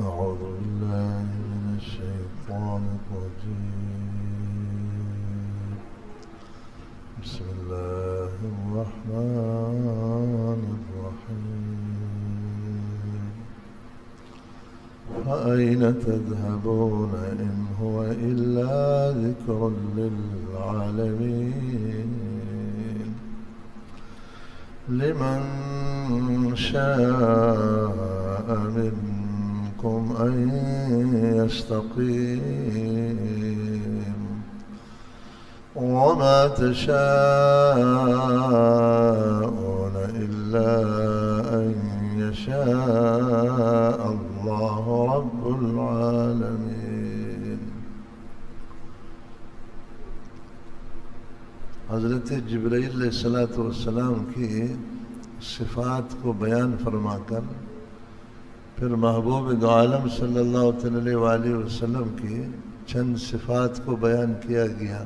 أعوذ بالله من الشيطان الرجيم. بسم الله الرحمن الرحيم. فأين تذهبون إن هو إلا ذكر للعالمين لمن شاء منكم أن يستقيم وما تشاءون إلا أن يشاء الله رب العالمين. حضرت جبرائیل علیہ السلام کی صفات کو بیان فرما کر پھر محبوب دو عالم صلی اللہ علیہ وآلہ وسلم کی چند صفات کو بیان کیا گیا.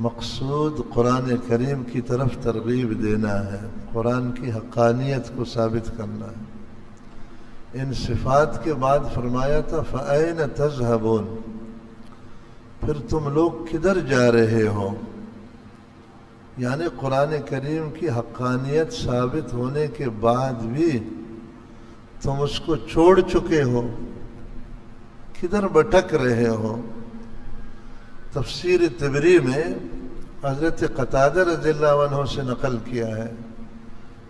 مقصود قرآن کریم کی طرف ترغیب دینا ہے، قرآن کی حقانیت کو ثابت کرنا ہے. ان صفات کے بعد فرمایا تھا فَأَيْنَ تَذْهَبُونَ، پھر تم لوگ کدھر جا رہے ہو؟ یعنی قرآن کریم کی حقانیت ثابت ہونے کے بعد بھی تم اس کو چھوڑ چکے ہو، کدھر بھٹک رہے ہو؟ تفسیر طبری میں حضرت قتادہ رضی اللہ عنہ سے نقل کیا ہے،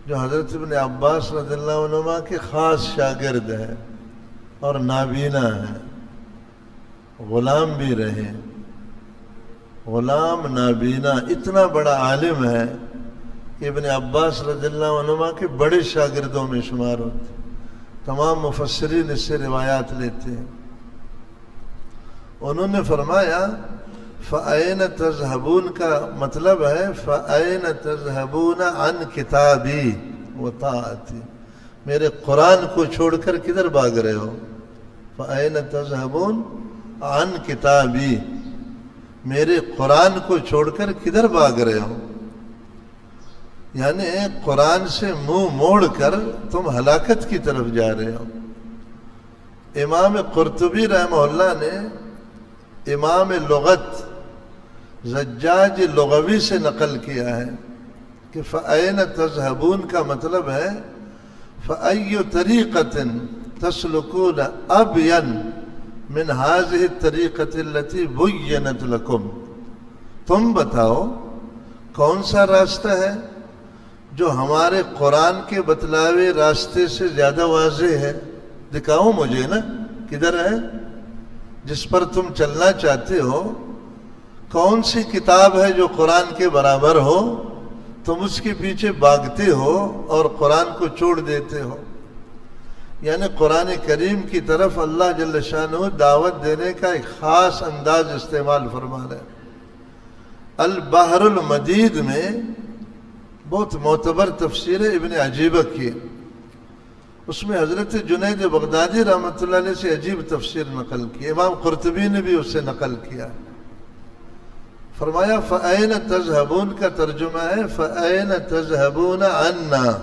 جو حضرت ابن عباس رضی اللہ عنہما کے خاص شاگرد ہیں اور نابینا ہیں، غلام بھی رہے. غلام نابینا اتنا بڑا عالم ہے کہ ابن عباس رضی اللہ عنہما کے بڑے شاگردوں میں شمار ہوتے. تمام مفسرین اس سے روایات لیتے ہیں. انہوں نے فرمایا فَأَيْنَ تَذْهَبُونَ کا مطلب ہے فَأَيْنَ تَذْهَبُونَ عَنْ كِتَابِي وَطَاعَتِي، میرے قرآن کو چھوڑ کر کدھر بھاگ رہے ہو؟ فَأَيْنَ تَذْهَبُونَ عَنْ كِتَابِي، میرے قرآن کو چھوڑ کر کدھر بھاگ رہے ہو؟ یعنی قرآن سے منہ موڑ کر تم ہلاکت کی طرف جا رہے ہو. امام قرطبی رحمہ اللہ نے امام لغت زجاج لغوی سے نقل کیا ہے کہ فَأَيْنَ تَذْهَبُونَ کا مطلب ہے فَأَيُّ طَرِيقَةٍ تَسْلُكُونَ أَبْيَنَ مِنْ هَذِهِ الطَّرِيقَةِ الَّتِي بُيِّنَتْ لَكُمْ، تم بتاؤ کون سا راستہ ہے جو ہمارے قرآن کے بتلاوے راستے سے زیادہ واضح ہے؟ دکھاؤ مجھے نا، کدھر ہے جس پر تم چلنا چاہتے ہو؟ کون سی کتاب ہے جو قرآن کے برابر ہو؟ تم اس کے پیچھے بھاگتے ہو اور قرآن کو چھوڑ دیتے ہو. یعنی قرآن کریم کی طرف اللہ جل شانہ دعوت دینے کا ایک خاص انداز استعمال فرما رہے ہیں. البحر المدید میں بہت معتبر تفسیر ابن عجیبہ کی، اس میں حضرت جنید بغدادی رحمۃ اللہ علیہ سے عجیب تفسیر نقل کی. امام قرطبی نے بھی اس سے نقل کیا. فرمایا فَأَيْنَ تَذْهَبُونَ کا ترجمہ ہے فَأَيْنَ تَذْهَبُونَ عَنَّا.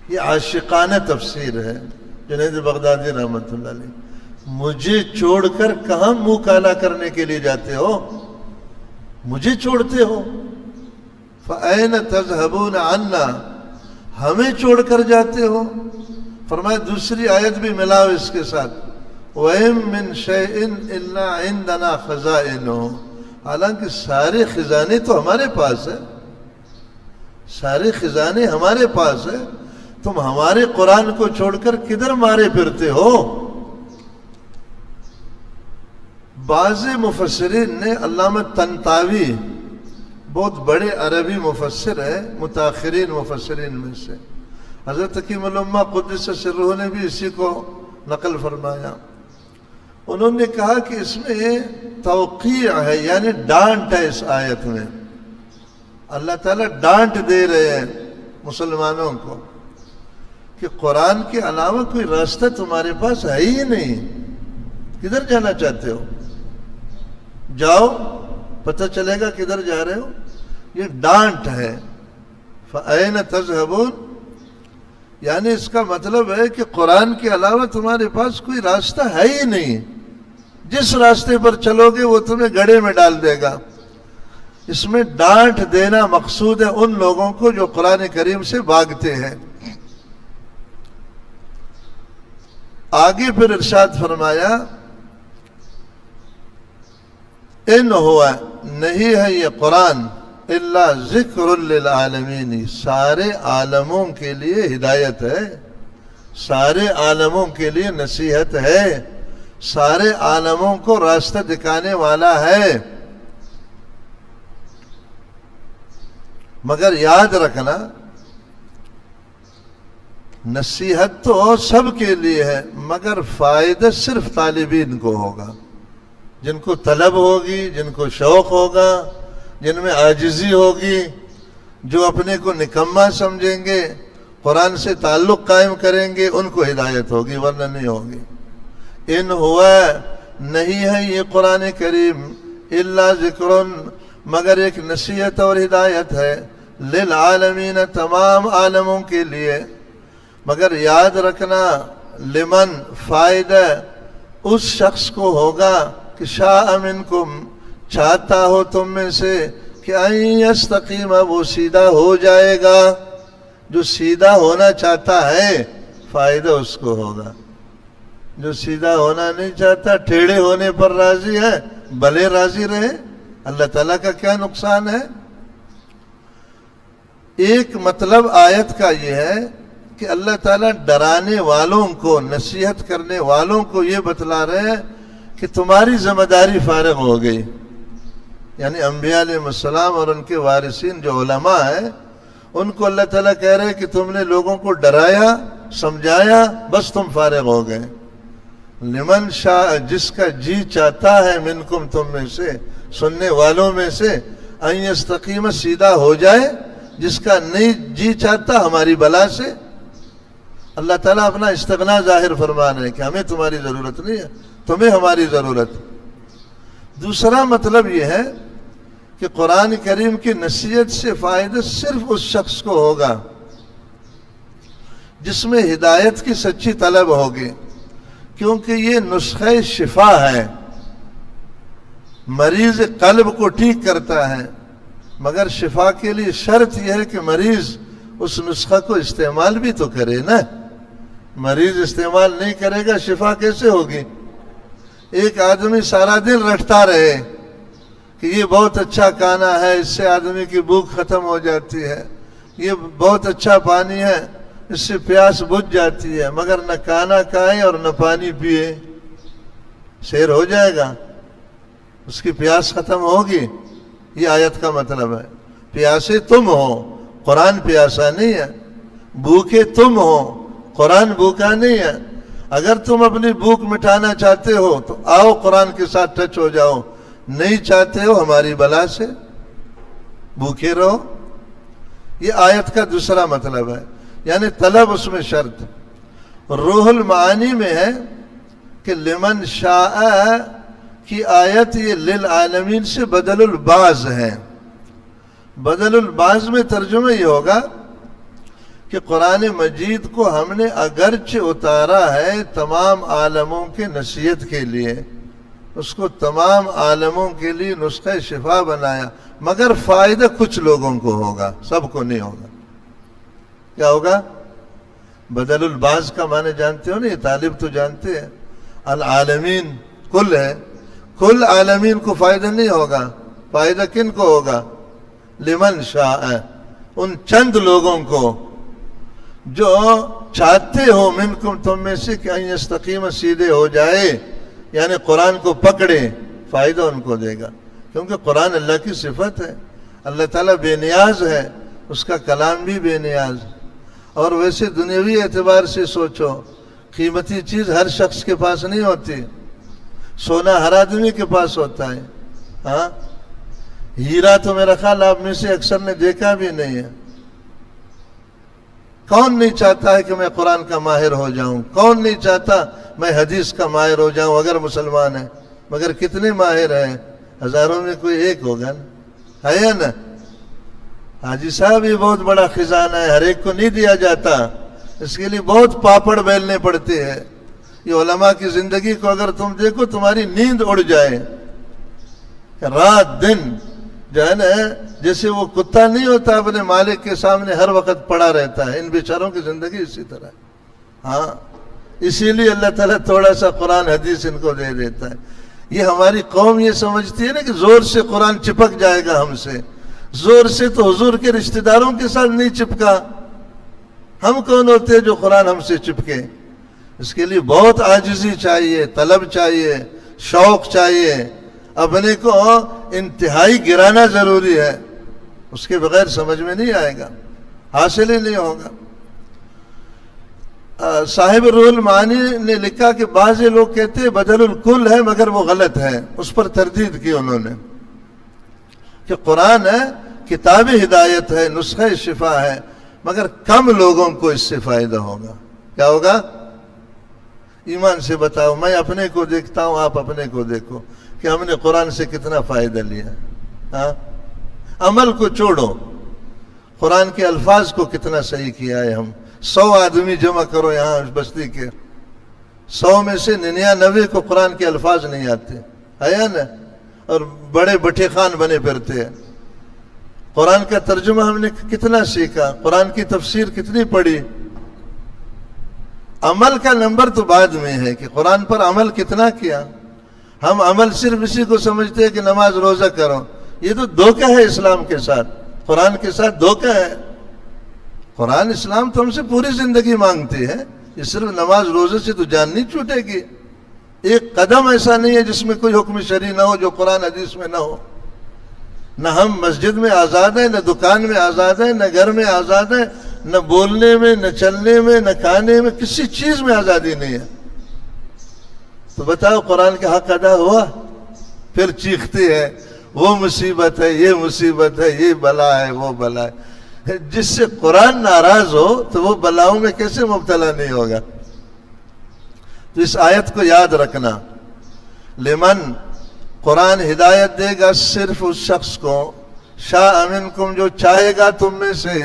یہ عاشقانہ تفسیر ہے جنید بغدادی رحمۃ اللہ علیہ. مجھے چھوڑ کر کہاں منہ کالا کرنے کے لیے جاتے ہو؟ مجھے چھوڑتے ہو. فَأَيْنَ تَذْهَبُونَ عَنَّا، ہمیں چھوڑ کر جاتے ہو. فرمایا دوسری آیت بھی ملاؤ اس کے ساتھ وَإِن مِّن شَيْءٍ إِلَّا عِندَنَا خَزَائِنُهُ، حالانکہ سارے خزانے تو ہمارے پاس ہیں، سارے خزانے ہمارے پاس ہیں، تم ہمارے قرآن کو چھوڑ کر کدھر مارے پھرتے ہو؟ بعض مفسرین نے، علامہ طنطاوی بہت بڑے عربی مفسر ہے، متاخرین مفسرین میں سے، حضرت حکیم الامہ قدس سرہ نے بھی اسی کو نقل فرمایا. انہوں نے کہا کہ اس میں توقیع ہے، یعنی ڈانٹ ہے. اس آیت میں اللہ تعالیٰ ڈانٹ دے رہے ہیں مسلمانوں کو کہ قرآن کے علاوہ کوئی راستہ تمہارے پاس ہے ہی نہیں، کدھر جانا چاہتے ہو؟ جاؤ، پتہ چلے گا کدھر جا رہے ہو. یہ ڈانٹ ہے. فَأَيْنَ تَذْهَبُونَ، یعنی اس کا مطلب ہے کہ قرآن کے علاوہ تمہارے پاس کوئی راستہ ہے ہی نہیں. جس راستے پر چلو گے وہ تمہیں گڑھے میں ڈال دے گا. اس میں ڈانٹ دینا مقصود ہے ان لوگوں کو جو قرآن کریم سے بھاگتے ہیں. آگے پھر ارشاد فرمایا ان ہوا نہیں ہے یہ قرآن الا ذکر للعالمین، سارے عالموں کے لیے ہدایت ہے، سارے عالموں کے لیے نصیحت ہے، سارے عالموں کو راستہ دکھانے والا ہے. مگر یاد رکھنا نصیحت تو سب کے لیے ہے، مگر فائدہ صرف طالبین کو ہوگا، جن کو طلب ہوگی، جن کو شوق ہوگا، جن میں عاجزی ہوگی، جو اپنے کو نکما سمجھیں گے، قرآن سے تعلق قائم کریں گے، ان کو ہدایت ہوگی، ورنہ نہیں ہوگی. ان ہوا نہیں ہے یہ قرآن کریم الا ذکر، مگر ایک نصیحت اور ہدایت ہے، للعالمین، تمام عالموں کے لیے. مگر یاد رکھنا لمن، فائدہ اس شخص کو ہوگا کہ شاء منکم، چاہتا ہو تم میں سے کہ ان یستقیم، وہ سیدھا ہو جائے گا. جو سیدھا ہونا چاہتا ہے فائدہ اس کو ہوگا. جو سیدھا ہونا نہیں چاہتا، ٹیڑھے ہونے پر راضی ہے، بھلے راضی رہے، اللہ تعالیٰ کا کیا نقصان ہے. ایک مطلب آیت کا یہ ہے کہ اللہ تعالیٰ ڈرانے والوں کو، نصیحت کرنے والوں کو یہ بتلا رہے ہیں کہ تمہاری ذمہ داری فارغ ہو گئی. یعنی انبیاء علیہ السلام اور ان کے وارثین جو علماء ہیں، ان کو اللہ تعالیٰ کہہ رہے کہ تم نے لوگوں کو ڈرایا، سمجھایا، بس تم فارغ ہو گئے. لمن شاء، جس کا جی چاہتا ہے، منکم، تم میں سے، سننے والوں میں سے، ان یستقیم، سیدھا ہو جائے. جس کا نہیں جی چاہتا ہماری بلا سے. اللہ تعالیٰ اپنا استغنا ظاہر فرما رہے ہیں کہ ہمیں تمہاری ضرورت نہیں ہے، تمہیں ہماری ضرورت. دوسرا مطلب یہ ہے کہ قرآن کریم کی نصیحت سے فائدہ صرف اس شخص کو ہوگا جس میں ہدایت کی سچی طلب ہوگی، کیونکہ یہ نسخہ شفا ہے، مریض قلب کو ٹھیک کرتا ہے. مگر شفا کے لیے شرط یہ ہے کہ مریض اس نسخہ کو استعمال بھی تو کرے نا. مریض استعمال نہیں کرے گا شفا کیسے ہوگی؟ ایک آدمی سارا دن رٹتا رہے کہ یہ بہت اچھا کھانا ہے، اس سے آدمی کی بھوک ختم ہو جاتی ہے، یہ بہت اچھا پانی ہے، اس سے پیاس بجھ جاتی ہے، مگر نہ کھانا کھائے اور نہ پانی پیے، سیر ہو جائے گا، اس کی پیاس ختم ہوگی. یہ آیت کا مطلب ہے. پیاسے تم ہو، قرآن پیاسا نہیں ہے. بھوکے تم ہو، قرآن بھوکا نہیں ہے. اگر تم اپنی بھوک مٹانا چاہتے ہو تو آؤ قرآن کے ساتھ ٹچ ہو جاؤ. نہیں چاہتے ہو ہماری بلا سے بھوکے رہو. یہ آیت کا دوسرا مطلب ہے، یعنی طلب اس میں شرط. روح المعانی میں ہے کہ لمن شاء کی آیت یہ للعالمین سے بدل البعض ہے. بدل البعض میں ترجمہ یہ ہوگا کہ قرآن مجید کو ہم نے اگرچہ اتارا ہے تمام عالموں کے نصیحت کے لیے، اس کو تمام عالموں کے لیے نسخہ شفا بنایا، مگر فائدہ کچھ لوگوں کو ہوگا، سب کو نہیں ہوگا. کیا ہوگا؟ بدل البعض کا معنی جانتے ہو نا؟ یہ طالب تو جانتے ہیں. العالمین کل ہے، کل عالمین کو فائدہ نہیں ہوگا. فائدہ کن کو ہوگا؟ لمن شاء، ان چند لوگوں کو جو چاہتے ہو، منکم، تم میں سے، کہ ان یستقیم، سیدھے ہو جائے، یعنی قرآن کو پکڑے. فائدہ ان کو دے گا، کیونکہ قرآن اللہ کی صفت ہے. اللہ تعالیٰ بے نیاز ہے، اس کا کلام بھی بے نیاز. اور ویسے دنیاوی اعتبار سے سوچو، قیمتی چیز ہر شخص کے پاس نہیں ہوتی. سونا ہر آدمی کے پاس ہوتا ہے، ہاں. ہیرا تو میرا خیال آپ میں سے اکثر نے دیکھا بھی نہیں ہے. کون نہیں چاہتا ہے کہ میں قرآن کا ماہر ہو جاؤں؟ کون نہیں چاہتا میں حدیث کا ماہر ہو جاؤں اگر مسلمان ہے؟ مگر کتنے ماہر ہیں؟ ہزاروں میں کوئی ایک ہوگا نا، ہے نا؟ حاجی صاحب یہ بہت بڑا خزانہ ہے، ہر ایک کو نہیں دیا جاتا. اس کے لیے بہت پاپڑ بیلنے پڑتے ہیں. یہ علماء کی زندگی کو اگر تم دیکھو تمہاری نیند اڑ جائے. رات دن جو ہے نا جیسے وہ کتا نہیں ہوتا اپنے مالک کے سامنے ہر وقت پڑا رہتا ہے, ان بیچاروں کی زندگی اسی طرح ہے. ہاں اسی لیے اللہ تعالیٰ تھوڑا سا قرآن حدیث ان کو دے دیتا ہے. یہ ہماری قوم یہ سمجھتی ہے نا کہ زور سے قرآن چپک جائے گا ہم سے. زور سے تو حضور کے رشتہ داروں کے ساتھ نہیں چپکا, ہم کون ہوتے ہیں جو قرآن ہم سے چپکے. اس کے لیے بہت عاجزی چاہیے, طلب چاہیے, شوق چاہیے, اپنے کو انتہائی گرانا ضروری ہے. اس کے بغیر سمجھ میں نہیں آئے گا, حاصل ہی نہیں ہوگا. صاحب روح المعانی نے لکھا کہ بعض لوگ کہتے ہیں بدل الکل ہے مگر وہ غلط ہے. اس پر تردید کی انہوں نے کہ قرآن ہے, کتاب ہدایت ہے, نسخہ شفا ہے, مگر کم لوگوں کو اس سے فائدہ ہوگا. کیا ہوگا؟ ایمان سے بتاؤ, میں اپنے کو دیکھتا ہوں, آپ اپنے کو دیکھو کہ ہم نے قرآن سے کتنا فائدہ لیا. ہاں عمل کو چھوڑو, قرآن کے الفاظ کو کتنا صحیح کیا ہے. ہم 100 آدمی جمع کرو یہاں بستی کے, 100 میں سے 99 کو قرآن کے الفاظ نہیں آتے ہے نا, اور بڑے بٹے خان بنے پھرتے ہیں. قرآن کا ترجمہ ہم نے کتنا سیکھا, قرآن کی تفسیر کتنی پڑھی. عمل کا نمبر تو بعد میں ہے کہ قرآن پر عمل کتنا کیا. ہم عمل صرف اسی کو سمجھتے ہیں کہ نماز روزہ کرو. یہ تو دھوکہ ہے اسلام کے ساتھ, قرآن کے ساتھ دھوکہ ہے. قرآن اسلام تو ہم سے پوری زندگی مانگتی ہے. یہ صرف نماز روزے سے تو جان نہیں چھوٹے گی. ایک قدم ایسا نہیں ہے جس میں کوئی حکم شرعی نہ ہو, جو قرآن حدیث میں نہ ہو. نہ ہم مسجد میں آزاد ہیں, نہ دکان میں آزاد ہیں, نہ گھر میں آزاد ہیں, نہ بولنے میں, نہ چلنے میں, نہ کھانے میں, کسی چیز میں آزادی نہیں ہے. تو بتاؤ قرآن کا حق ادا ہوا؟ پھر چیختے ہیں وہ مصیبت ہے, یہ مصیبت ہے, یہ بلا ہے, وہ بلا ہے. جس سے قرآن ناراض ہو تو وہ بلاؤں میں کیسے مبتلا نہیں ہوگا. تو اس آیت کو یاد رکھنا, لمن, قرآن ہدایت دے گا صرف اس شخص کو, شاء منکم, جو چاہے گا تم میں سے,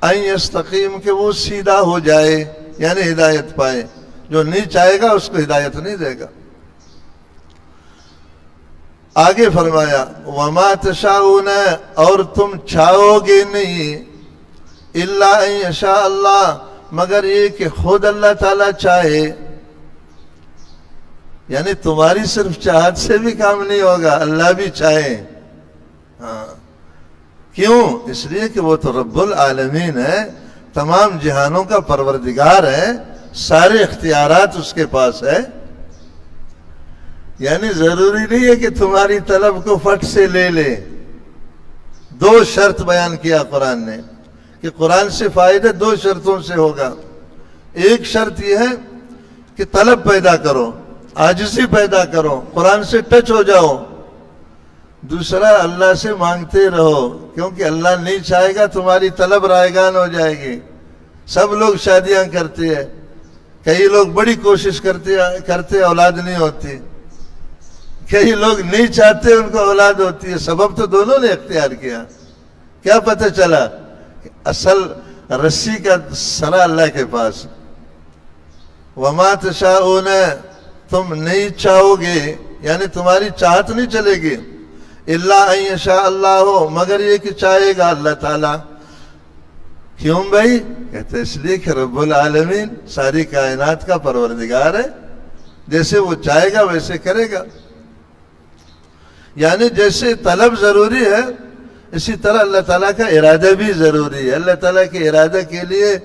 ان یستقیم, کہ وہ سیدھا ہو جائے یعنی ہدایت پائے. جو نہیں چاہے گا اس کو ہدایت نہیں دے گا. آگے فرمایا وما تشاؤون, اور تم چاہو گے نہیں, الا ان یشاء اللہ, مگر یہ کہ خود اللہ تعالیٰ چاہے. یعنی تمہاری صرف چاہت سے بھی کام نہیں ہوگا, اللہ بھی چاہے. ہاں کیوں؟ اس لیے کہ وہ تو رب العالمین ہے, تمام جہانوں کا پروردگار ہے, سارے اختیارات اس کے پاس ہے. یعنی ضروری نہیں ہے کہ تمہاری طلب کو فٹ سے لے لے. 2 شرط بیان کیا قرآن نے کہ قرآن سے فائدہ 2 شرطوں سے ہوگا. ایک شرط یہ ہے کہ طلب پیدا کرو, عاجزی پیدا کرو, قرآن سے ٹچ ہو جاؤ. دوسرا اللہ سے مانگتے رہو, کیونکہ اللہ نہیں چاہے گا تمہاری طلب رائگان ہو جائے گی. سب لوگ شادیاں کرتے ہیں, کئی لوگ بڑی کوشش کرتے اولاد نہیں ہوتی, کئی لوگ نہیں چاہتے ان کو اولاد ہوتی ہے. سبب تو دونوں نے اختیار کیا. کیا پتہ چلا؟ اصل رسی کا سرا اللہ کے پاس. وما تشاؤون, تم نہیں چاہو گے یعنی تمہاری چاہت نہیں چلے گی, الا ان یشاء اللہ ہو, مگر یہ کہ چاہے گا اللہ تعالیٰ. کیوں بھائی؟ کہتے اس لیے کہ رب العالمین ساری کائنات کا پروردگار ہے, جیسے وہ چاہے گا ویسے کرے گا. یعنی جیسے طلب ضروری ہے اسی طرح اللہ تعالیٰ کا ارادہ بھی ضروری ہے. اللہ تعالیٰ کے ارادہ کے لیے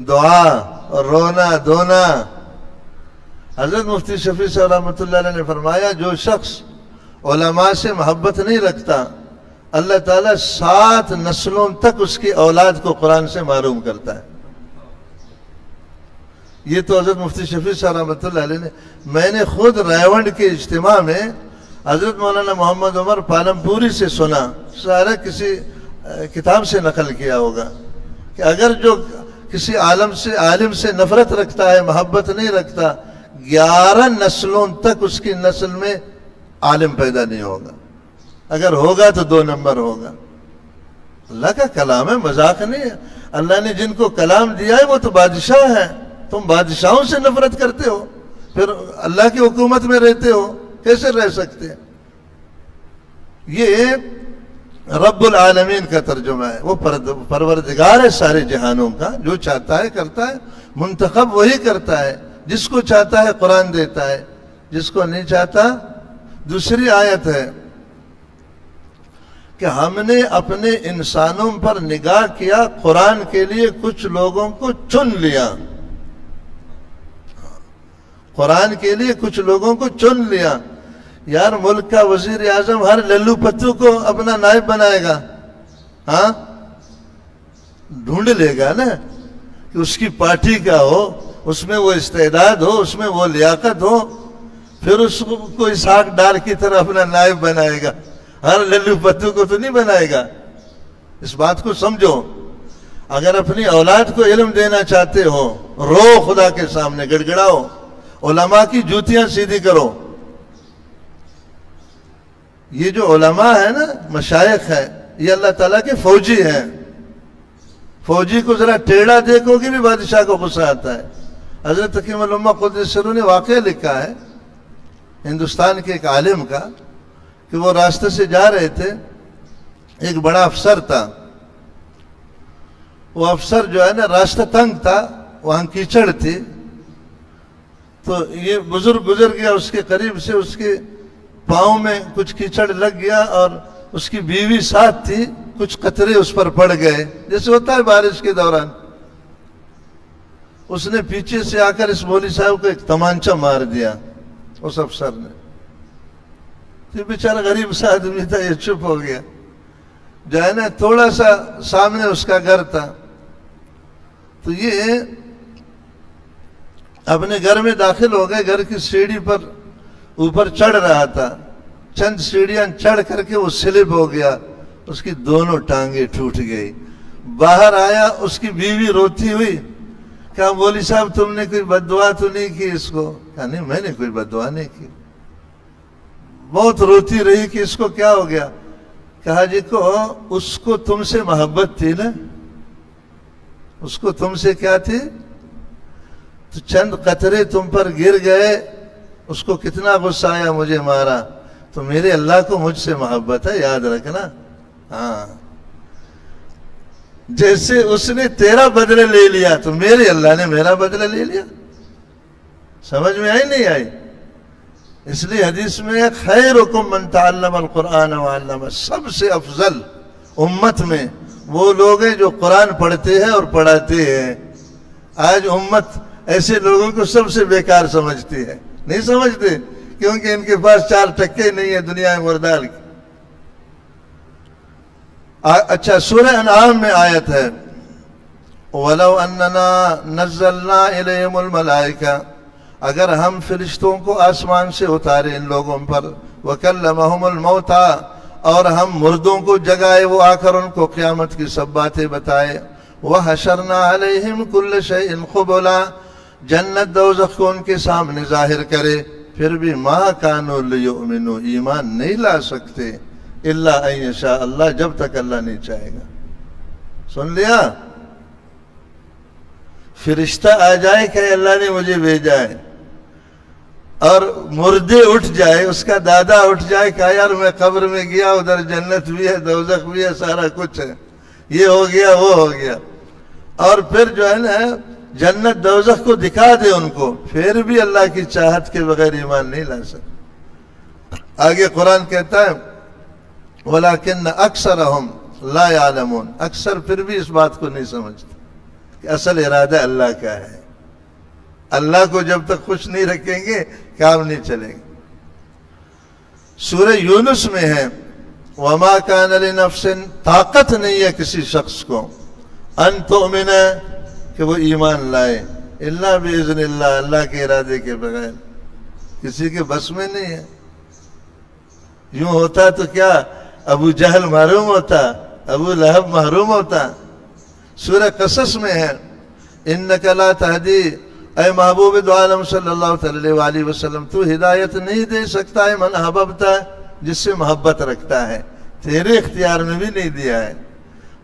دعا اور رونا دھونا. حضرت مفتی شفیع صاحب رحمۃ اللہ علیہ نے فرمایا جو شخص علماء سے محبت نہیں رکھتا, اللہ تعالیٰ 7 نسلوں تک اس کی اولاد کو قرآن سے محروم کرتا ہے. یہ تو حضرت مفتی شفیع صاحب رحمۃ اللہ علیہ نے, میں نے خود ریونڈ کے اجتماع میں حضرت مولانا محمد عمر پالمپوری سے سنا, سارا کسی کتاب سے نقل کیا ہوگا, کہ اگر جو کسی عالم سے نفرت رکھتا ہے, محبت نہیں رکھتا, 11 نسلوں تک اس کی نسل میں عالم پیدا نہیں ہوگا. اگر ہوگا تو 2 نمبر ہوگا. اللہ کا کلام ہے، مذاق نہیں ہے۔ اللہ نے جن کو کلام دیا ہے وہ تو بادشاہ ہے، تم بادشاہوں سے نفرت کرتے ہو، پھر اللہ کی حکومت میں رہتے ہو، کیسے رہ سکتے ہیں؟ یہ رب العالمین کا ترجمہ ہے، وہ پروردگار ہے سارے جہانوں کا، جو چاہتا ہے کرتا ہے، منتخب وہی کرتا ہے، جس کو چاہتا ہے قرآن دیتا ہے، جس کو نہیں چاہتا۔ دوسری آیت ہے کہ ہم نے اپنے انسانوں پر نگاہ کیا، قرآن کے لیے کچھ لوگوں کو چن لیا، قرآن کے لیے کچھ لوگوں کو چن لیا۔ یار ملک کا وزیر اعظم ہر للو پتو کو اپنا نائب بنائے گا؟ ہاں، ڈھونڈ لے گا نا کہ اس کی پارٹی کا ہو، اس میں وہ استعداد ہو، اس میں وہ لیاقت ہو، پھر اس کو اسحاق ڈار کی طرح اپنا نائب بنائے گا۔ ہر للو پتو کو تو نہیں بنائے گا۔ اس بات کو سمجھو، اگر اپنی اولاد کو علم دینا چاہتے ہو، رو خدا کے سامنے، گڑ گڑاؤ، علماء کی جوتیاں سیدھی کرو۔ یہ جو علماء ہے نا، مشائخ ہے، یہ اللہ تعالیٰ کے فوجی ہیں۔ فوجی کو ذرا ٹیڑھا دیکھو گے بھی بادشاہ کو غصہ آتا ہے۔ حضرت تقیم الامہ قدس سرہ نے واقعہ لکھا ہے ہندوستان کے ایک عالم کا، کہ وہ راستے سے جا رہے تھے، ایک بڑا افسر تھا، وہ افسر جو ہے نا راستہ تنگ تھا، وہاں کیچڑ تھی، تو یہ بزرگ گزر گیا اس کے قریب سے، اس کے پاؤں میں کچھ کیچڑ لگ گیا، اور اس کی بیوی ساتھ تھی، کچھ قطرے اس پر پڑ گئے جیسے ہوتا ہے بارش کے دوران۔ اس نے پیچھے سے آ کر اس مولوی صاحب کو ایک تمانچہ مار دیا، اس افسر نے۔ یہ بیچارہ غریب سا آدمی تھا، یہ چپ ہو گیا۔ جو ہے نا تھوڑا سا سامنے اس کا گھر تھا، تو یہ اپنے گھر میں داخل ہو گئے، گھر کی سیڑھی پر اوپر چڑھ رہا تھا، چند سیڑھیاں چڑھ کر کے وہ سلپ ہو گیا، اس کی دونوں ٹانگیں ٹوٹ گئی۔ باہر آیا، اس کی بیوی روتی ہوئی، کہا مولوی صاحب تم نے کوئی بد دعا تو نہیں کی اس کو؟ کہا نہیں، میں نے کوئی بد دعا نہیں کی۔ بہت روتی رہی کہ اس کو کیا ہو گیا؟ کہا جی کو اس کو تم سے محبت تھی نا، اس کو تم سے کیا تھی؟ تو چند قطرے تم پر گر گئے، اس کو کتنا غصہ آیا، مجھے مارا، تو میرے اللہ کو مجھ سے محبت ہے، یاد رکھنا۔ ہاں، جیسے اس نے تیرا بدلہ لے لیا تو میرے اللہ نے میرا بدلہ لے لیا۔ سمجھ میں آئی نہیں آئی؟ اس لیے حدیث میں خیرکم من تعلم القرآن وعلمہ، سب سے افضل امت میں وہ لوگ ہیں جو قرآن پڑھتے ہیں اور پڑھاتے ہیں۔ آج امت ایسے لوگوں کو سب سے بیکار سمجھتی ہے، نہیں سمجھتے، کیونکہ ان کے پاس 4 ٹکے نہیں ہے دنیا میں مردار کی۔ اچھا، سورہ انعام میں آیت ہے وَلَوْ أَنَّنَا نَزَّلْنَا إِلَيْهِمُ الْمَلَائِكَةَ، اگر ہم فرشتوں کو آسمان سے اتارے ان لوگوں پر، وَكَلَّمَهُمُ الْمَوْتَى، اور ہم مردوں کو جگائے، وہ آ کر ان کو قیامت کی سب باتیں بتائے، وَحَشَرْنَا عَلَيْهِمْ كُلَّ شَيْءٍ قُبُلًا، جنت دوزخ کو ان کے سامنے ظاہر کرے، پھر بھی مَا كَانُوا لِيُؤْمِنُوا، ایمان نہیں لا سکتے، اِلَّا أَن يَشَاءَ اللہ، جب تک اللہ نہیں چاہے گا۔ سن لیا؟ فرشتہ آ جائے کہ اللہ نے مجھے بھیجا ہے، اور مردے اٹھ جائے، اس کا دادا اٹھ جائے کہ یار میں قبر میں گیا، ادھر جنت بھی ہے، دوزخ بھی ہے، سارا کچھ ہے، یہ ہو گیا وہ ہو گیا، اور پھر جو ہے نا جنت دوزخ کو دکھا دے ان کو، پھر بھی اللہ کی چاہت کے بغیر ایمان نہیں لا سکتے۔ آگے قرآن کہتا ہے وَلَكِنَّ أَكْثَرَهُمْ لَا يَعْلَمُونَ، اکثر پھر بھی اس بات کو نہیں سمجھتے کہ اصل ارادہ اللہ کا ہے۔ اللہ کو جب تک خوش نہیں رکھیں گے کام نہیں چلیں گے۔ سورہ یونس میں ہے وَمَا كَانَ لِنَفْسٍ، طاقت نہیں ہے کسی شخص کو، أَن تُؤْمِنَ، کہ وہ ایمان لائے، إِلَّا بِإِذْنِ اللہ، اللہ کے ارادے کے بغیر، کسی کے بس میں نہیں ہے۔ یوں ہوتا تو کیا ابو جہل محروم ہوتا، ابو لہب محروم ہوتا۔ سورہ قصص میں ہے اِنَّكَ لَا تَهْدِي، اے محبوب دو عالم صلی اللہ علیہ وسلم، تو ہدایت نہیں دے سکتا ہے من احببتا، جس سے محبت رکھتا ہے، تیرے اختیار میں بھی نہیں دیا ہے۔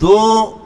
2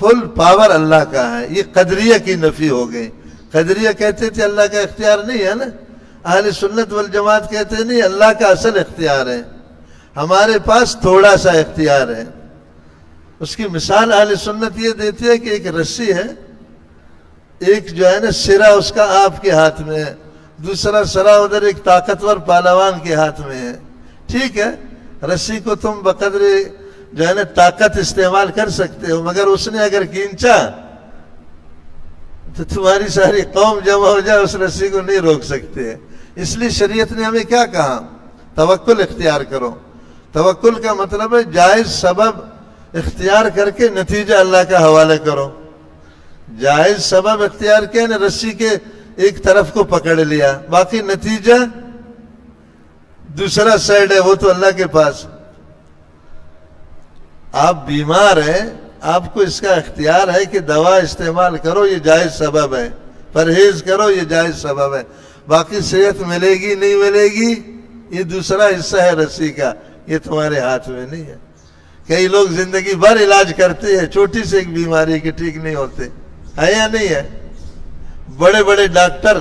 فل پاور اللہ کا ہے. یہ قدریہ کی نفی ہو گئی. قدریہ کہتے تھے اللہ کا اختیار نہیں ہے نا. اہل سنت والجماعت کہتے ہیں نہیں، اللہ کا اصل اختیار ہے، ہمارے پاس تھوڑا سا اختیار ہے. اس کی مثال اہل سنت یہ دیتی ہے کہ ایک رسی ہے، ایک جو ہے نا سرا اس کا آپ کے ہاتھ میں ہے، دوسرا سرا ادھر ایک طاقتور پہلوان کے ہاتھ میں ہے. ٹھیک ہے، رسی کو تم بقدر جو ہے نا طاقت استعمال کر سکتے ہو، مگر اس نے اگر کھینچا تو تمہاری ساری قوم جمع ہو جائے، اس رسی کو نہیں روک سکتے. اس لیے شریعت نے ہمیں کیا کہا؟ توکل اختیار کرو. توکل کا مطلب ہے جائز سبب اختیار کر کے نتیجہ اللہ کا حوالے کرو. جائز سبب اختیار کیا نے رسی کے ایک طرف کو پکڑ لیا، باقی نتیجہ دوسرا سائڈ ہے، وہ تو اللہ کے پاس. آپ بیمار ہیں، آپ کو اس کا اختیار ہے کہ دوا استعمال کرو، یہ جائز سبب ہے. پرہیز کرو، یہ جائز سبب ہے. باقی صحت ملے گی نہیں ملے گی یہ دوسرا حصہ ہے رسی کا، یہ تمہارے ہاتھ میں نہیں ہے. کئی لوگ زندگی بھر علاج کرتے ہیں چھوٹی سے ایک بیماری کے، ٹھیک نہیں ہوتے، ہے یا نہیں ہے؟ بڑے بڑے ڈاکٹر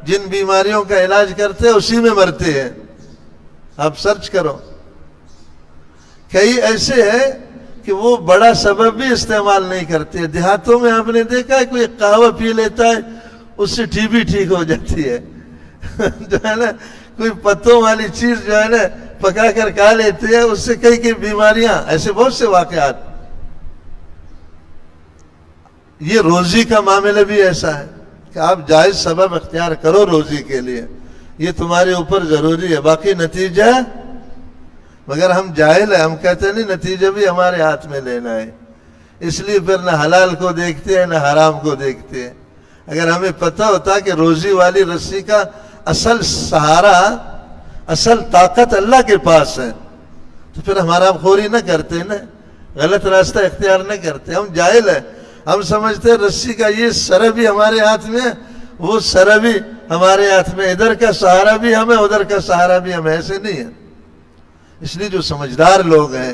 جن بیماریوں کا علاج کرتے ہیں اسی میں مرتے ہیں. آپ سرچ کرو. کئی ایسے ہیں کہ وہ بڑا سبب بھی استعمال نہیں کرتے. دیہاتوں میں آپ نے دیکھا ہے کوئی قہوہ پی لیتا ہے اس سے ٹی بی ٹھیک ہو جاتی ہے جو ہے نا کوئی پتوں والی چیز جو ہے نا پکا کر کھا لیتے ہیں، اس سے کئی بیماریاں، ایسے بہت سے واقعات. یہ روزی کا معاملہ بھی ایسا ہے کہ آپ جائز سبب اختیار کرو روزی کے لیے، یہ تمہارے اوپر ضروری ہے. باقی نتیجہ، مگر ہم جاہل ہیں، ہم کہتے ہیں نہیں نتیجہ بھی ہمارے ہاتھ میں لینا ہے. اس لیے پھر نہ حلال کو دیکھتے ہیں نہ حرام کو دیکھتے ہیں. اگر ہمیں پتہ ہوتا کہ روزی والی رسی کا اصل سہارا، اصل طاقت اللہ کے پاس ہے تو پھر ہم حرام خوری نہ کرتے نا، غلط راستہ اختیار نہ کرتے. ہم جاہل ہیں، ہم سمجھتے ہیں رسی کا یہ سرا بھی ہمارے ہاتھ میں ہے، وہ سرا بھی ہمارے ہاتھ میں، ادھر کا سہارا بھی ہمیں ادھر کا سہارا بھی ہمیں. ایسے نہیں ہے. اس لیے جو سمجھدار لوگ ہیں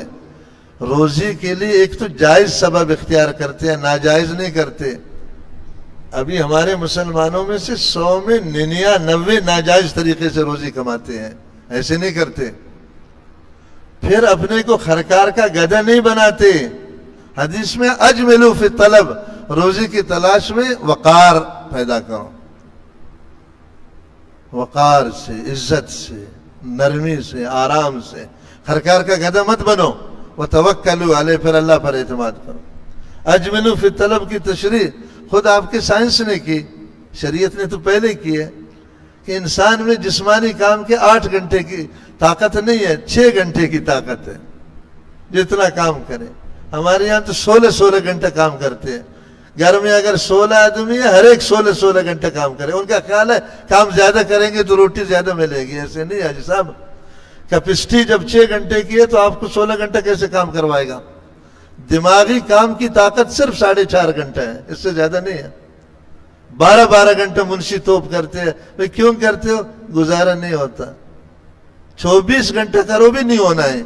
روزی کے لیے ایک تو جائز سبب اختیار کرتے ہیں، ناجائز نہیں کرتے. ابھی ہمارے مسلمانوں میں سے 100 میں 99 ناجائز طریقے سے روزی کماتے ہیں، ایسے نہیں کرتے. پھر اپنے کو خرکار کا گدھا نہیں بناتے. حدیث میں اجملوا فی الطلب، روزی کی تلاش میں وقار پیدا کرو، وقار سے، عزت سے، نرمی سے، آرام سے. خرکار کا گدھا مت بنو. وتوکلوا علیہ، پھر اللہ پر اعتماد کرو. اجملوا فی الطلب کی تشریح خود آپ کے سائنس نے کی، شریعت نے تو پہلے کی ہے کہ انسان میں جسمانی کام کے 8 گھنٹے کی طاقت نہیں ہے، 6 گھنٹے کی طاقت ہے جتنا کام کرے. ہمارے یہاں تو 16 گھنٹے کام کرتے ہیں. گھر میں اگر 16 آدمی ہے، ہر ایک 16 گھنٹے کام کرے. ان کا خیال ہے کام زیادہ کریں گے تو روٹی زیادہ ملے گی. ایسے نہیں حاجی صاحب. کیپیسٹی جب 6 گھنٹے کی ہے تو آپ کو 16 گھنٹے کیسے کام کروائے گا؟ دماغی کام کی طاقت صرف 4.5 گھنٹے ہے، اس سے زیادہ نہیں ہے. 12 گھنٹے منشی توپ کرتے ہیں. بھئی کیوں کرتے ہو؟ گزارا نہیں ہوتا. 24 گھنٹے کرو بھی نہیں ہونا ہے.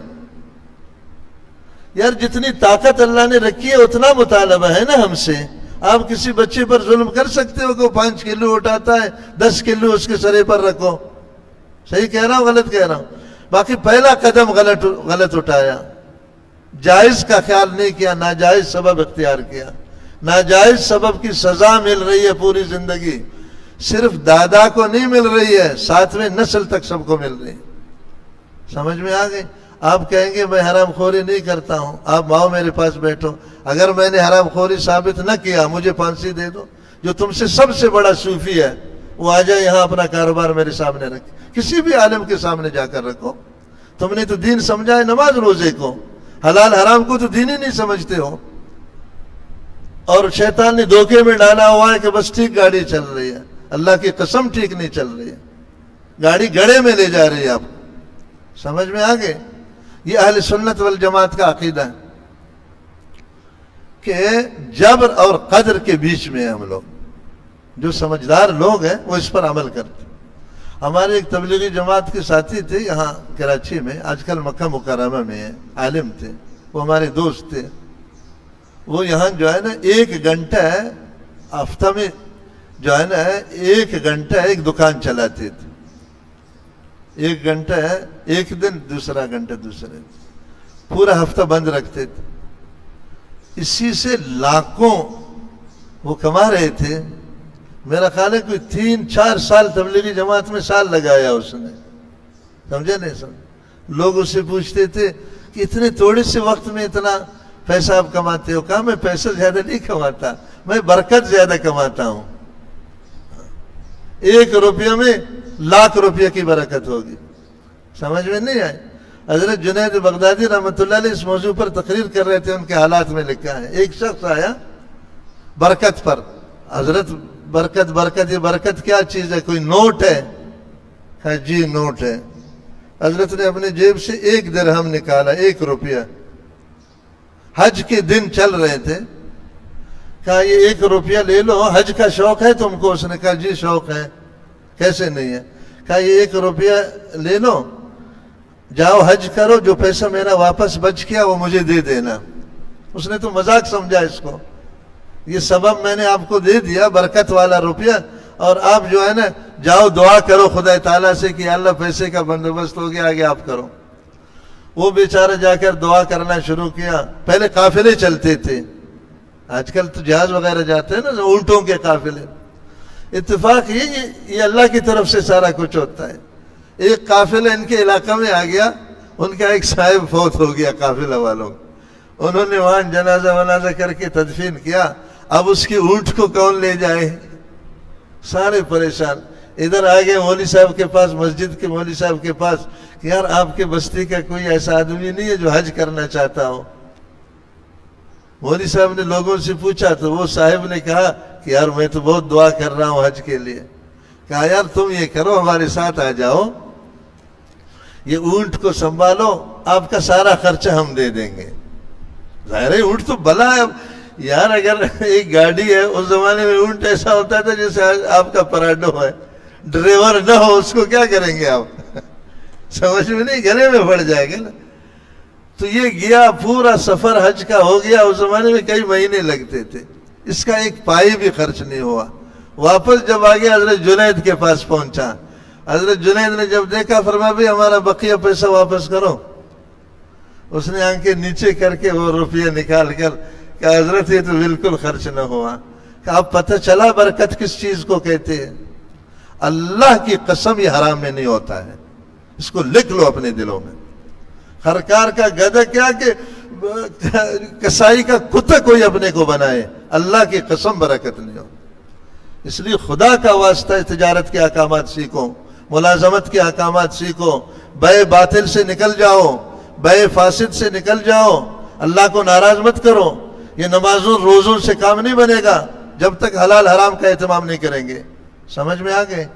یار جتنی طاقت اللہ نے رکھی ہے اتنا مطالبہ ہے نا ہم سے. آپ کسی بچے پر ظلم کر سکتے ہو کہ وہ 5 کلو اٹھاتا ہے، 10 کلو اس کے سرے پر رکھو. صحیح کہہ رہا ہوں غلط کہہ رہا ہوں؟ باقی پہلا قدم غلط اٹھایا، جائز کا خیال نہیں کیا، ناجائز سبب اختیار کیا. ناجائز سبب کی سزا مل رہی ہے پوری زندگی. صرف دادا کو نہیں مل رہی ہے، 7ویں نسل تک سب کو مل رہی ہے. سمجھ میں آ گئی؟ آپ کہیں گے میں حرام خوری نہیں کرتا ہوں، آپ آؤ میرے پاس بیٹھو. اگر میں نے حرام خوری ثابت نہ کیا مجھے پھانسی دے دو. جو تم سے سب سے بڑا صوفی ہے وہ آ جائے یہاں، اپنا کاروبار میرے سامنے رکھے، کسی بھی عالم کے سامنے جا کر رکھو. تم نے تو دین سمجھا ہے نماز روزے کو، حلال حرام کو تو دین ہی نہیں سمجھتے ہو. اور شیطان نے دھوکے میں ڈالا ہوا ہے کہ بس ٹھیک گاڑی چل رہی ہے. اللہ کی قسم ٹھیک نہیں چل رہی ہے، گاڑی گڑھے میں لے جا رہی ہے. آپ سمجھ میں آ گئے؟ یہ اہل سنت والجماعت کا عقیدہ ہے کہ جبر اور قدر کے بیچ میں ہم لوگ، جو سمجھدار لوگ ہیں وہ اس پر عمل کرتے. ہمارے ایک تبلیغی جماعت کے ساتھی تھے یہاں کراچی میں، آج کل مکہ مکرمہ میں ہیں، عالم تھے، وہ ہمارے دوست تھے. وہ یہاں جو ہے نا 1 گھنٹہ ہفتہ میں جو ہے نا 1 گھنٹہ ایک دکان چلاتے تھے. 1 گھنٹہ ایک دن، دوسرا گھنٹہ دوسرے دن، پورا ہفتہ بند رکھتے تھے. اسی سے لاکھوں وہ کما رہے تھے. میرا خیال ہے کوئی 3-4 سال تبلیغی جماعت میں سال لگایا اس نے. سمجھے نہیں سمجھے؟ لوگ اس سے پوچھتے تھے کہ اتنے تھوڑے سے وقت میں اتنا پیسہ آپ کماتے ہو. کہا میں پیسہ زیادہ نہیں کماتا، میں برکت زیادہ کماتا ہوں. 1 روپیہ میں لاکھ روپیہ کی برکت ہوگی. سمجھ میں نہیں آئے؟ حضرت جنید بغدادی رحمۃ اللہ علیہ اس موضوع پر تقریر کر رہے تھے. ان کے حالات میں لکھا ہے، ایک شخص آیا برکت پر. حضرت برکت، یہ برکت کیا چیز ہے؟ کوئی نوٹ ہے؟ کہا جی نوٹ ہے. حضرت نے اپنے جیب سے 1 درہم نکالا، 1 روپیہ. حج کے دن چل رہے تھے. کہا یہ 1 روپیہ لے لو، حج کا شوق ہے تم کو؟ اس نے کہا جی شوق ہے. کیسے نہیں ہے؟ کہا یہ 1 روپیہ لے لو، جاؤ حج کرو، جو پیسہ میرا واپس بچ گیا وہ مجھے دے دینا. اس نے تو مذاق سمجھا اس کو. یہ سبب میں نے آپ کو دے دیا، برکت والا روپیہ، اور آپ جو ہے نا جاؤ دعا کرو خدا تعالیٰ سے کہ اللہ پیسے کا بندوبست ہو گیا، آگے آپ کرو. وہ بیچارہ جا کر دعا کرنا شروع کیا. پہلے قافلے چلتے تھے، آج کل تو جہاز وغیرہ جاتے ہیں نا، اونٹوں کے قافلے. اتفاق یہ اللہ کی طرف سے سارا کچھ ہوتا ہے. ایک قافلہ ان کے علاقہ میں آ گیا، ان کا ایک صاحب فوت ہو گیا قافلہ والوں. انہوں نے وہاں جنازہ کر کے تدفین کیا. اب اس کی اونٹ کو کون لے جائے؟ سارے پریشان. ادھر آ گئے مولوی صاحب کے پاس، مسجد کے مولوی صاحب کے پاس، کہ یار آپ کے بستی کا کوئی ایسا آدمی نہیں ہے جو حج کرنا چاہتا ہو؟ مولوی صاحب نے لوگوں سے پوچھا تو وہ صاحب نے کہا کہ یار میں تو بہت دعا کر رہا ہوں حج کے لیے. کہا یار تم یہ کرو، ہمارے ساتھ آ جاؤ، یہ اونٹ کو سنبھالو، آپ کا سارا خرچہ ہم دے دیں گے. ظاہر ہے اونٹ تو بلا ہے. یار اگر ایک گاڑی ہے، اس زمانے میں اونٹ ایسا ہوتا تھا جیسے آپ کا پراڈو ہے، ڈرائیور نہ ہو اس کو کیا کریں گے آپ؟ سمجھ میں نہیں، گلے میں پڑ جائے گا نا. تو یہ گیا، پورا سفر حج کا ہو گیا. اس زمانے میں کئی مہینے لگتے تھے. اس کا ایک پائی بھی خرچ نہیں ہوا. واپس جب آگے حضرت جنید کے پاس پہنچا، حضرت جنید نے جب دیکھا فرمایا بھی ہمارا بقیہ پیسہ واپس کرو. اس نے آنکھیں نیچے کر کے وہ روپیہ نکال کر کہا حضرت یہ تو بالکل خرچ نہ ہوا. کہ اب پتہ چلا برکت کس چیز کو کہتے ہیں. اللہ کی قسم یہ حرام میں نہیں ہوتا ہے. اس کو لکھ لو اپنے دلوں میں. خرکار کا گدھا کیا کہ کسائی کا کتا کوئی اپنے کو بنائے، اللہ کی قسم برکت نہیں ہو. اس لیے خدا کا واسطہ تجارت کے احکامات سیکھو، ملازمت کے احکامات سیکھو، بے باطل سے نکل جاؤ، بے فاسد سے نکل جاؤ، اللہ کو ناراض مت کرو. یہ نمازوں روزوں سے کام نہیں بنے گا جب تک حلال حرام کا اہتمام نہیں کریں گے. سمجھ میں آ گئے؟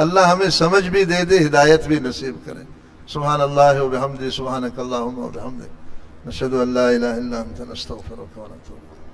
اللہ ہمیں سمجھ بھی دے دے، ہدایت بھی نصیب کرے. سبحان اللہ و بحمدہ، سبحانک اللہم و بحمدک، نشہد ان لا الہ الا انت، نستغفرک و نتوب الیک.